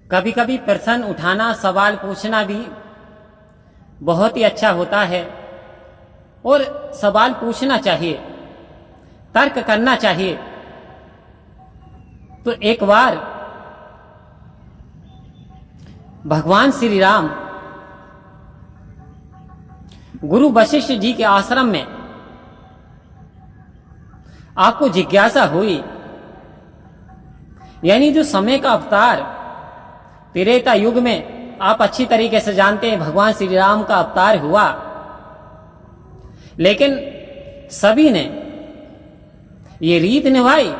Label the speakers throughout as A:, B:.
A: कभी कभी प्रश्न उठाना, सवाल पूछना भी बहुत ही अच्छा होता है और सवाल पूछना चाहिए, तर्क करना चाहिए। तो एक बार भगवान श्री राम गुरु वशिष्ठ जी के आश्रम में आपको जिज्ञासा हुई, यानी जो समय का अवतार त्रेता युग में आप अच्छी तरीके से जानते हैं भगवान श्री राम का अवतार हुआ, लेकिन सभी ने ये रीत निभाई,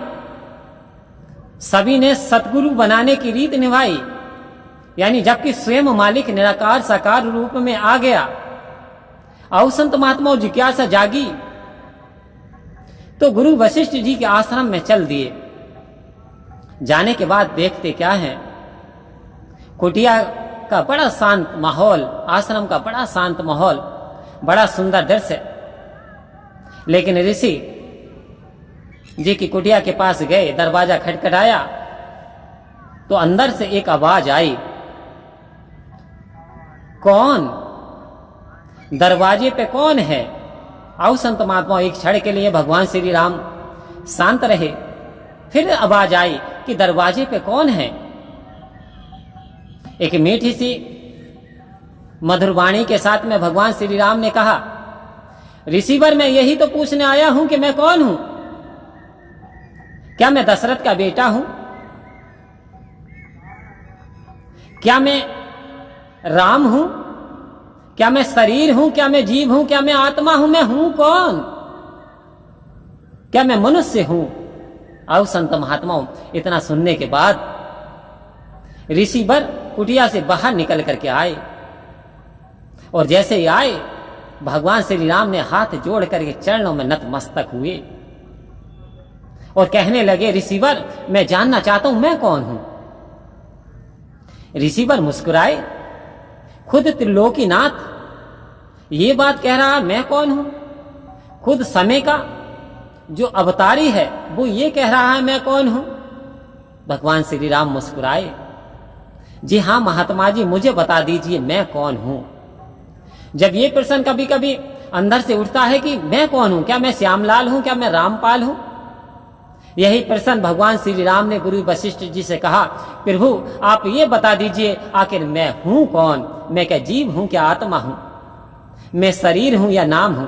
A: सभी ने सतगुरु बनाने की रीत निभाई। यानी जबकि स्वयं मालिक निराकार साकार रूप में आ गया और संत महात्माओं जिज्ञासा जागी तो गुरु वशिष्ठ जी के आश्रम में चल दिए। जाने के बाद देखते क्या है, कुटिया का बड़ा शांत माहौल, आश्रम का बड़ा शांत माहौल, बड़ा सुंदर दृश्य। लेकिन ऋषि जी की कुटिया के पास गए, दरवाजा खटखटाया तो अंदर से एक आवाज आई, कौन? दरवाजे पे कौन है? आओ संत महात्मा एक क्षण के लिए भगवान श्री राम शांत रहे। फिर आवाज आई कि दरवाजे पे कौन है? एक मीठी सी मधुर वाणी के साथ में भगवान श्री राम ने कहा, ऋषिवर मैं यही तो पूछने आया हूं कि मैं कौन हूं। क्या मैं दशरथ का बेटा हूं? क्या मैं राम हूं? क्या मैं शरीर हूं? क्या मैं जीव हूं? क्या मैं आत्मा हूं? मैं हूं कौन? क्या मैं मनुष्य हूं? आओ संत महात्माओं, इतना सुनने के बाद ऋषिवर कुटिया से बाहर निकल करके आए और जैसे ही आए भगवान श्री राम ने हाथ जोड़ करके चरणों में नतमस्तक हुए और कहने लगे, ऋषिवर मैं जानना चाहता हूं मैं कौन हूं। ऋषिवर मुस्कुराए, खुद त्रिलोकीनाथ ये बात कह रहा मैं कौन हूं, खुद समय का जो अवतारी है वो ये कह रहा है मैं कौन हूं। भगवान श्री राम मुस्कुराए, जी हां महात्मा जी मुझे बता दीजिए मैं कौन हूं। जब ये प्रश्न कभी कभी अंदर से उठता है कि मैं कौन हूं, क्या मैं श्यामलाल हूं, क्या मैं रामपाल हूं, यही प्रश्न भगवान श्री राम ने गुरु वशिष्ठ जी से कहा, प्रभु आप ये बता दीजिए आखिर मैं हूं कौन। मैं क्या जीव हूं, क्या आत्मा हूं, मैं शरीर हूं या नाम हूं,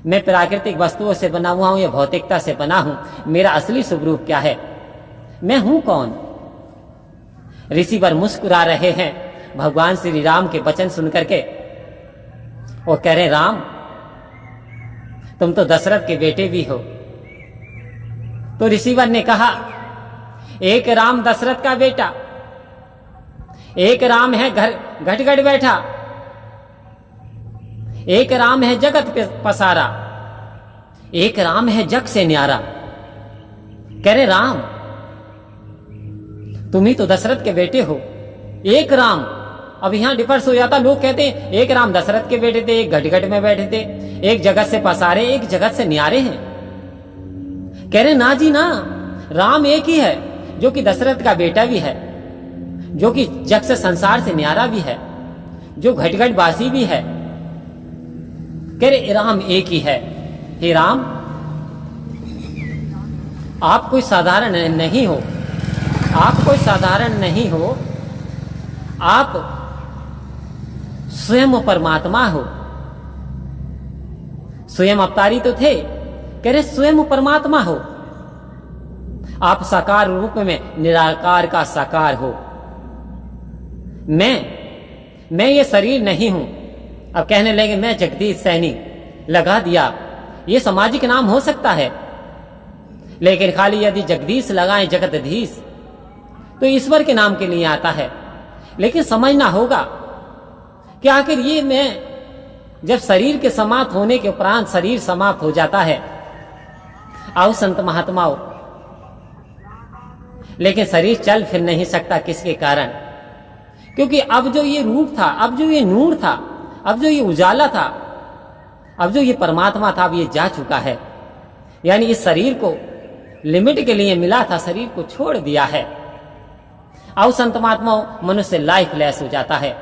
A: मैं प्राकृतिक वस्तुओं से बना हुआ हूं या भौतिकता से बना हूं, मेरा असली स्वरूप क्या है, मैं हूं कौन। ऋषिवर मुस्कुरा रहे हैं भगवान श्री राम के वचन सुनकर के और कह रहे, राम तुम तो दशरथ के बेटे भी हो। तो ऋषिवर ने कहा, एक राम दशरथ का बेटा, एक राम है घर घट घट बैठा, एक राम है जगत पे पसारा, एक राम है जग से न्यारा। कह रहे राम तुम ही तो दशरथ के बेटे हो, एक राम। अब यहां डिफर्स हो जाता, लोग कहते हैं एक राम दशरथ के बेटे थे, एक घट घट में बैठे थे, एक जगत से पसारे, एक जगत से न्यारे हैं। कह रहे ना जी ना, राम एक ही है जो कि दशरथ का बेटा भी है, जो कि जग से संसार से न्यारा भी है, जो घट घट वासी भी है। कह रहे राम एक ही है। हे राम आप कोई साधारण नहीं हो, आप कोई साधारण नहीं हो, आप स्वयं परमात्मा हो। स्वयं अवतारी तो थे, कह रहे स्वयं परमात्मा हो, आप साकार रूप में निराकार का साकार हो। मैं ये शरीर नहीं हूं। अब कहने लगे मैं जगदीश सैनी, लगा दिया, ये सामाजिक नाम हो सकता है, लेकिन खाली यदि जगदीश लगाएं जगतधीश तो ईश्वर के नाम के लिए आता है। लेकिन समझना होगा कि आखिर ये मैं जब शरीर के समाप्त होने के उपरांत शरीर समाप्त हो जाता है, आओ संत महात्माओं, लेकिन शरीर चल फिर नहीं सकता। किसके कारण? क्योंकि अब जो ये रूप था, अब जो ये नूर था, अब जो ये उजाला था, अब जो ये परमात्मा था, अब ये जा चुका है। यानी इस शरीर को लिमिट के लिए मिला था, शरीर को छोड़ दिया है। और संत महात्माओं मनुष्य लाइफलेस हो जाता है।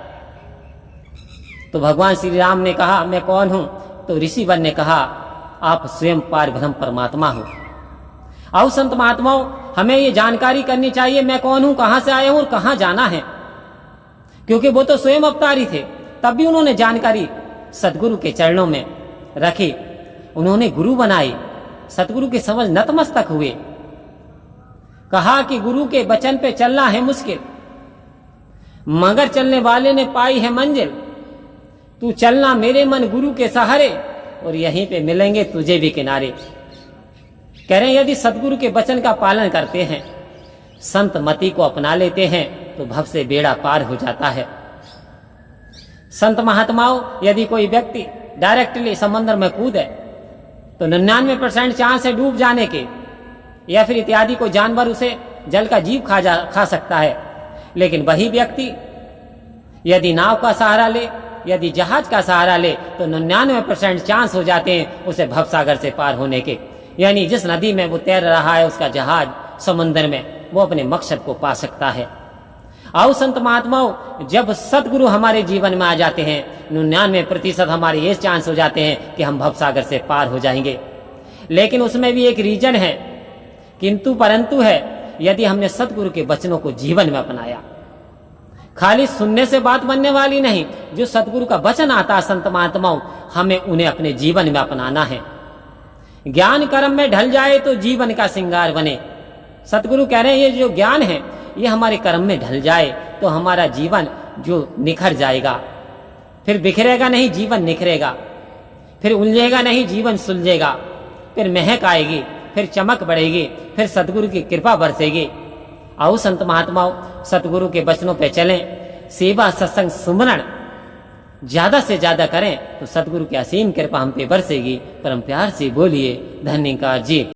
A: तो भगवान श्री राम ने कहा मैं कौन हूं, तो ऋषिवर ने कहा आप स्वयं पारब्रह्म परमात्मा हो। और संत महात्माओं हमें ये जानकारी करनी चाहिए मैं कौन हूं, कहां से आया हूं और कहां जाना है, क्योंकि वो तो स्वयं अवतारी थे, तब भी उन्होंने जानकारी सदगुरु के चरणों में रखी, उन्होंने गुरु बनाई, सतगुरु के समझ नतमस्तक हुए। कहा कि गुरु के वचन पे चलना है मुश्किल, मगर चलने वाले ने पाई है मंजिल। तू चलना मेरे मन गुरु के सहारे, और यहीं पे मिलेंगे तुझे भी किनारे। कह रहे हैं यदि सतगुरु के वचन का पालन करते हैं, संत मति को अपना लेते हैं, तो भव से बेड़ा पार हो जाता है। संत महात्माओं यदि कोई व्यक्ति डायरेक्टली समंदर में कूदे तो 99% चांस है डूब जाने के, या फिर इत्यादि कोई जानवर उसे जल का जीव खा सकता है। लेकिन वही व्यक्ति यदि नाव का सहारा ले, यदि जहाज का सहारा ले, तो 99% चांस हो जाते हैं उसे भवसागर से पार होने के। यानी जिस नदी में वो तैर रहा है उसका जहाज समुद्र में, वो अपने मकसद को पा सकता है। आओ संत महात्माओं जब सतगुरु हमारे जीवन में आ जाते हैं, 99% हमारे ये चांस हो जाते हैं कि हम भवसागर से पार हो जाएंगे। लेकिन उसमें भी एक रीजन है, किंतु परंतु है, यदि हमने सतगुरु के वचनों को जीवन में अपनाया। खाली सुनने से बात बनने वाली नहीं, जो सतगुरु का वचन आता है संत महात्माओं, हमें उन्हें अपने जीवन में अपनाना है। ज्ञान कर्म में ढल जाए तो जीवन का श्रृंगार बने। सतगुरु कह रहे हैं ये जो ज्ञान है ये हमारे कर्म में ढल जाए तो हमारा जीवन जो निखर जाएगा, फिर बिखरेगा नहीं, जीवन निखरेगा, फिर उलझेगा नहीं, जीवन सुलझेगा, फिर महक आएगी, फिर चमक बढ़ेगी, फिर सतगुरु की कृपा बरसेगी। आओ संत महात्माओं सतगुरु के वचनों पे चलें, सेवा सत्संग सुमरण ज्यादा से ज्यादा करें तो सतगुरु की असीम कृपा हम पे बरसेगी। परम प्यार से बोलिए धन्यकार जी।